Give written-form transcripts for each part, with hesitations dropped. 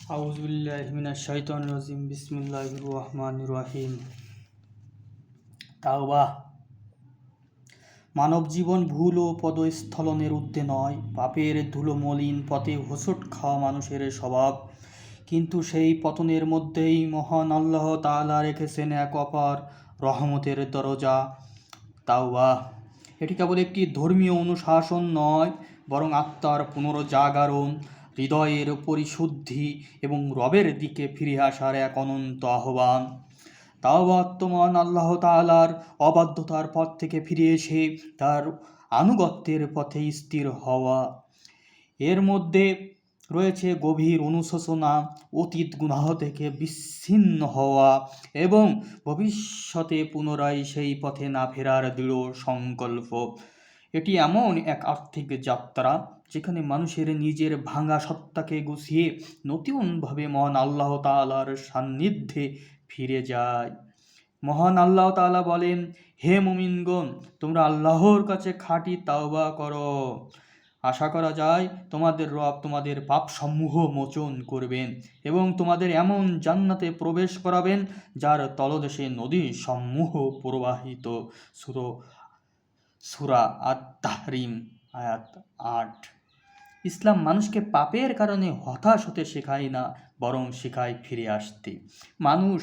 আউযুবিল্লাহি মিনাশ শাইতানির রাজিম বিসমিল্লাহির রহমানির রহিম। তাওবাহ। মানব জীবন ভুল ও পদস্খলনের ঊর্ধ্বে নয়, পাপের ধুলো মলিন পথে হোঁচট খাওয়া মানুষের স্বভাব। কিন্তু সেই পতনের মধ্যেই মহান আল্লাহ তাআলা রেখেছেন এক অপার রহমতের দরজা, তাওবাহ। এটি কেবল একটি ধর্মীয় অনুশাসন নয়, বরং আত্মার পুনরজাগরণ, হৃদয়ের পরিশুদ্ধি এবং রবের দিকে ফিরে আসার এক অনন্ত আহ্বান। তাওবা মহান আল্লাহ তাআলার অবাধ্যতার পথ থেকে ফিরে এসে তার আনুগত্যের পথে স্থির হওয়া। এর মধ্যে রয়েছে গভীর অনুশোচনা, অতীত গুনাহ থেকে বিচ্ছিন্ন হওয়া এবং ভবিষ্যতে পুনরায় সেই পথে না ফেরার দৃঢ় সংকল্প। এটি এমন এক আর্থিক যাত্রা যেখানে মানুষের নিজের ভাঙা সত্তাকে গুছিয়ে নতুনভাবে মহান আল্লাহ তাআলার সান্নিধ্যে ফিরে যায়। মহান আল্লাহ তাআলা বলেন, হে মুমিনগণ, তোমরা আল্লাহর কাছে খাঁটি তাওবা করো। আশা করা যায় তোমাদের রব তোমাদের পাপসমূহ মোচন করবেন এবং তোমাদের এমন জান্নাতে প্রবেশ করাবেন যার তলদেশে নদী সমূহ প্রবাহিত। সূরা আত-তাহরিম আয়াত ৮। ইসলাম মানুষকে পাপের কারণে হতাশ হতে শেখায় না, বরং শেখায় ফিরে আসতে। মানুষ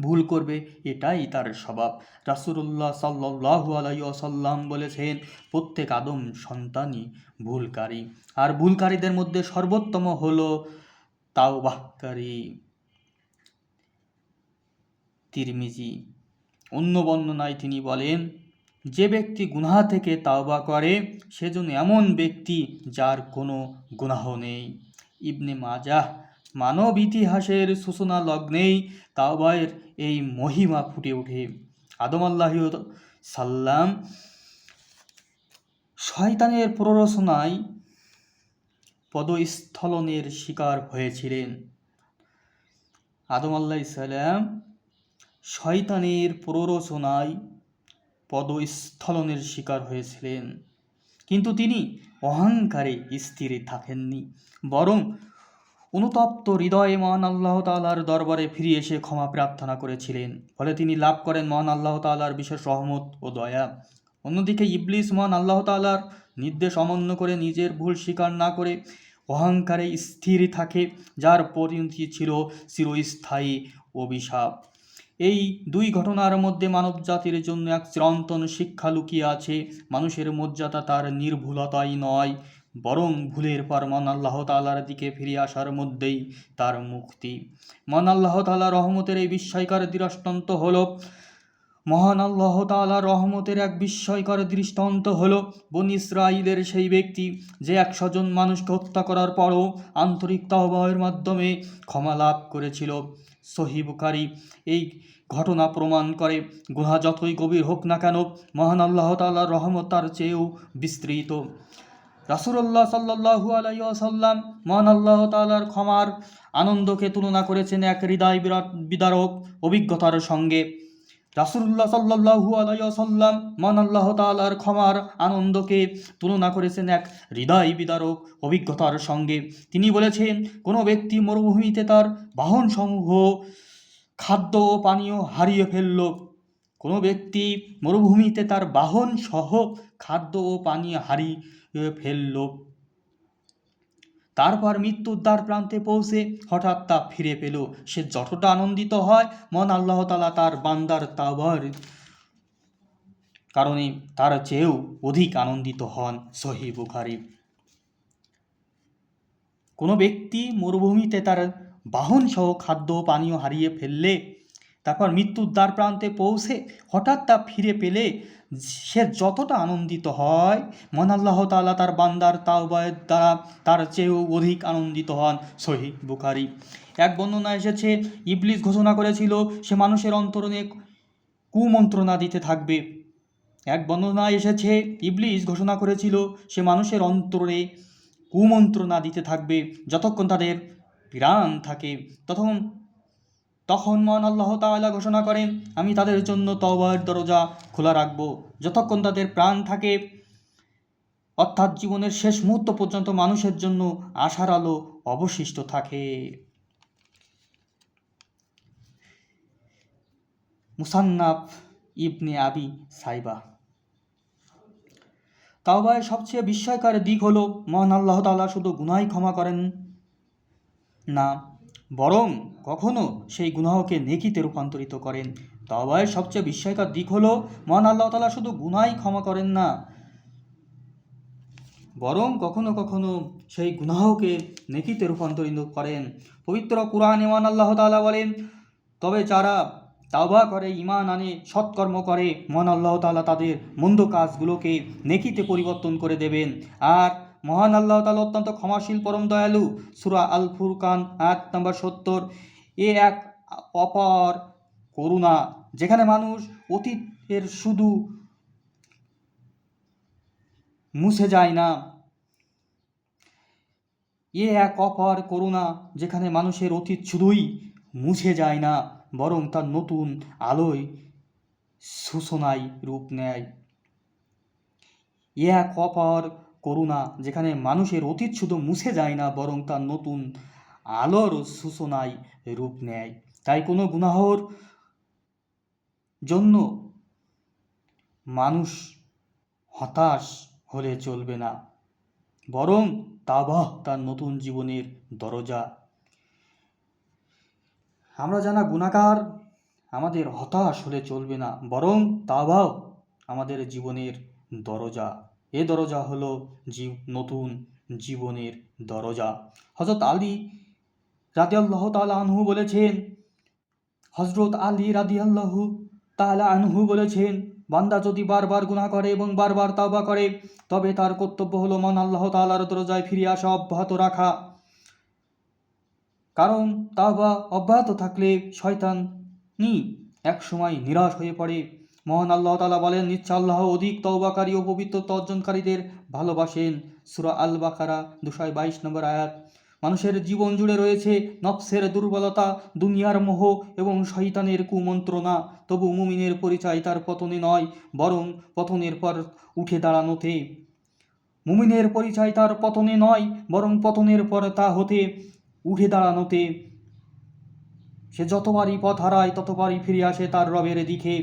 ভুল করবে, এটাই তার স্বভাব। রাসূলুল্লাহ সাল্লাল্লাহু আলাইহি ওয়াসাল্লাম বলেছেন, প্রত্যেক আদম সন্তানই ভুলকারী, আর ভুলকারীদের মধ্যে সর্বোত্তম হলো তাওবাহকারী। তিরমিজি। অন্য বর্ণনায় তিনি বলেন, যে ব্যক্তি গুনাহ থেকে তাওবা করে সে যেন এমন ব্যক্তি যার কোনো গুনাহ নেই। ইবনে মাজাহ। মানব ইতিহাসের সূচনা লগ্নেই তাওবায়ের এই মহিমা ফুটে ওঠে। আদম আলাইহিস সালাম শয়তানের প্ররোচনায় পদস্খলনের শিকার হয়েছিলেন। আদম আলাইহিস সালাম শয়তানের প্ররোচনায় পদস্খলনের শিকার হয়েছিলেন, কিন্তু তিনি অহংকারে স্থির থাকেননি, বরং অনুতপ্ত হৃদয়ে মহান আল্লাহ তাআলার দরবারে ফিরে এসে ক্ষমা প্রার্থনা করেছিলেন। ফলে তিনি লাভ করেন মহান আল্লাহ তাআলার বিশেষ রহমত ও দয়া। অন্যদিকে ইবলিস মহান আল্লাহ তাআলার নির্দেশ অমান্য করে নিজের ভুল স্বীকার না করে অহংকারে স্থির থাকে, যার পরিণতি ছিল চিরস্থায়ী অভিশাপ। এই দুই ঘটনার মধ্যে মানবজাতির জন্য এক চিরন্তন শিক্ষা লুকিয়ে আছে। মানুষের মর্যাদা তার নির্ভুলতাই নয়, বরং ভুলের পর মহান আল্লাহ তাআলার দিকে ফিরে আসার মধ্যেই তার মুক্তি। মহান আল্লাহ তাআলার রহমতের এই বিস্ময়কর দৃষ্টান্ত হলো মহান আল্লাহ তাআলার রহমতের এক বিস্ময়কর দৃষ্টান্ত হলো বনী ইসরাঈলের সেই ব্যক্তি যে ১০০ জন মানুষকে হত্যা করার পরও আন্তরিক তাওবাহের মাধ্যমে ক্ষমা লাভ করেছিল। সহিহ বুখারী। এই ঘটনা প্রমাণ করে, গুনাহ যতই গভীর হোক না কেন, মহান আল্লাহ তাআলার রহমত তার চেয়েও বিস্তৃত। রাসূলুল্লাহ সাল্লাল্লাহু আলাইহি ওয়াসাল্লাম মহান আল্লাহ তাআলার ক্ষমার আনন্দকে তুলনা করেছেন এক হৃদয় বিদারক অভিজ্ঞতার সঙ্গে। রাসূলুল্লাহ সাল্লাল্লাহু আলাইহি ওয়াসাল্লাম মহান আল্লাহ তাআলার ক্ষমার আনন্দকে তুলনা করেছেন এক হৃদয় বিদারক অভিজ্ঞতার সঙ্গে। তিনি বলেছেন, কোনো ব্যক্তি মরুভূমিতে তার বাহনসমূহ, খাদ্য ও পানীয় হারিয়ে ফেলল। কোনো ব্যক্তি মরুভূমিতে তার বাহন সহ খাদ্য ও পানীয় হারিয়ে ফেলল। তারপর মৃত্যুর দ্বার প্রান্তে পৌঁছে হঠাৎ তা ফিরে পেল। সে যতটা আনন্দিত হয়, মহান আল্লাহ তাআলা তার বান্দার তাওবার কারণে তার চেয়েও অধিক আনন্দিত হন। সহিহ বুখারী। কোনো ব্যক্তি মরুভূমিতে তার বাহনসহ খাদ্য পানীয় হারিয়ে ফেললে, তারপর মৃত্যুর দ্বার প্রান্তে পৌঁছে হঠাৎ তা ফিরে পেলে সে যতটা আনন্দিত হয়, মহান আল্লাহ তাআলা তার বান্দার তাওবায়ের দ্বারা তার চেয়েও অধিক আনন্দিত হন। সহিহ বুখারী। এক বর্ণনা এসেছে, ইবলিস ঘোষণা করেছিল সে মানুষের অন্তরে কুমন্ত্রণা দিতে থাকবে। এক বর্ণনায় এসেছে, ইবলিস ঘোষণা করেছিল সে মানুষের অন্তরে কুমন্ত্রণা দিতে থাকবে যতক্ষণ তাদের প্রাণ থাকে। তখন মহান আল্লাহ তাআলা ঘোষণা করেন, আমি তাদের জন্য তওবার দরজা খোলা রাখব যতক্ষণ তাদের প্রাণ থাকে। অর্থাৎ জীবনের শেষ মুহূর্ত পর্যন্ত মানুষের জন্য আশার আলো অবশিষ্ট থাকে। মুসান্নাফ ইবনে আবি সাইবা। তাওবায় সবচেয়ে বিস্ময়কর দিক হলো মহান আল্লাহ তাআলা শুধু গুনাহই ক্ষমা করেন না, বরং কখনো সেই গুনাহকে নেকিতে রূপান্তরিত করেন। তাওবায় সবচেয়ে বিস্ময়কর দিক হলো মহান আল্লাহ তাআলা শুধু গুনাহই ক্ষমা করেন না, বরং কখনো কখনো সেই গুনাহকে নেকিতে রূপান্তরিত করেন। পবিত্র কুরআনে মহান আল্লাহ তাআলা বলেন, তবে যারা তাওবা করে, ঈমান আনে, সৎকর্ম করে, মহান আল্লাহ তাআলা তাদের মন্দ কাজগুলোকে নেকিতে পরিবর্তন করে দেবেন। আর মহান আল্লাহ তাআলা অত্যন্ত ক্ষমাশীল, পরম দয়ালু। সূরা আল ফুরকান আয়াত নম্বর 70। এ এক অপার করুণা যেখানে মানুষ অতীতের শুধু মুছে যায় না, এ এক অপার করুণা যেখানে মানুষের অতীত শুধুই মুছে যায় না, বরং তার নতুন আলোয় সূচনায় রূপ নেয়। এ এক অপার করুণা যেখানে মানুষের অতীত শুধু মুছে যায় না, বরং তার নতুন আলোর সূচনায় রূপ নেয়। তাই কোনো গুনাহর জন্য মানুষ হতাশ হলে চলবে না, বরং তাওবা তার নতুন জীবনের দরজা। আমরা যারা গুনাহগার, আমাদের হতাশ হলে চলবে না, বরং তাওবাও আমাদের জীবনের দরজা। এ দরজা হলো নতুন জীবনের দরজা। হযরত আলী রাদিয়াল্লাহু তাআলা আনহু বলেছেন, হযরত আলী রাদিয়াল্লাহু তাআলা আনহু বলেছেন, বান্দা যদি বারবার গুনাহ করে এবং বারবার তাওবা করে, তবে তার কর্তব্য হলো মহান আল্লাহ তাআলার দরজায় ফিরে আসা অব্যাহত রাখা। কারণ তাওবা অব্যাহত থাকলে শয়তানি একসময় নিরাশ হয়ে পড়ে। মহান আল্লাহ তাআলা বলেন, নিশ্চয় আল্লাহ অধিক তওবাকারী ও পবিত্রতা অর্জনকারীদের ভালোবাসেন। সূরা আল বাকারা 222 নম্বর আয়াত। মানুষের জীবন জুড়ে রয়েছে নফসের দুর্বলতা, দুনিয়ার মোহ এবং শয়তানের কুমন্ত্রণা। তবু মুমিনের পরিচয় তার পতনে নয়, বরং পতনের পর উঠে দাঁড়ানোতে। মুমিনের পরিচয় তার পতনে নয়, বরং পতনের পর তা হতে উঠে দাঁড়ানোতে। সে যতবারই পথ হারায় ততবারই ফিরে আসে তার রবের দিকে।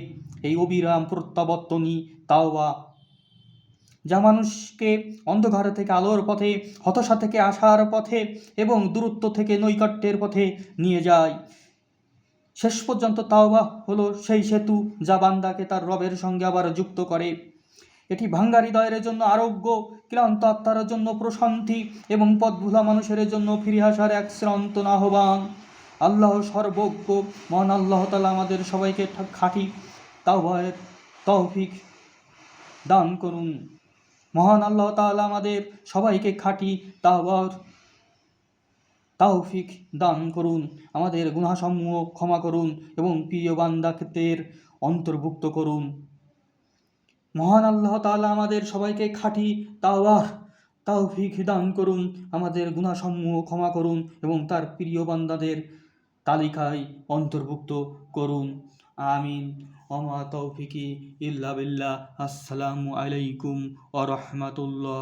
এই অবিরাম প্রত্যাবর্তনই তাওবা, যা মানুষকে অন্ধকার থেকে আলোর পথে, হতাশা থেকে আশার পথে এবং দূরত্ব থেকে নৈকট্যের পথে নিয়ে যায়। শেষ পর্যন্ত তাওবা হলো সেই সেতু যা বান্দাকে তার রবের সঙ্গে আবার যুক্ত করে। এটি ভাঙ্গা হৃদয়ের জন্য আরোগ্য, ক্লান্ত আত্মার জন্য প্রশান্তি এবং পথভুলা মানুষের জন্য ফিরে আসার এক চিরন্তন আহ্বান। আল্লাহ সর্বজ্ঞ, মহান আল্লাহ তাআলা আমাদের সবাইকে খাঁটি তাওবার তৌফিক দান করুন। মহান আল্লাহ তাআলা আমাদের সবাইকে খাঁটি তাওবার তৌফিক দান করুন, আমাদের গুনাহসমূহ ক্ষমা করুন এবং প্রিয় বান্দাদের অন্তর্ভুক্ত করুন। মহান আল্লাহ তাআলা আমাদের সবাইকে খাঁটি তাওবার তৌফিক দান করুন, আমাদের গুনাহসমূহ ক্ষমা করুন এবং তার প্রিয় বান্দাদের তালিকায় অন্তর্ভুক্ত করুন। আমিন। ওমা তৌফিকি ইল্লা বিল্লাহ। আসসালামু আলাইকুম ওয়া রাহমাতুল্লাহ।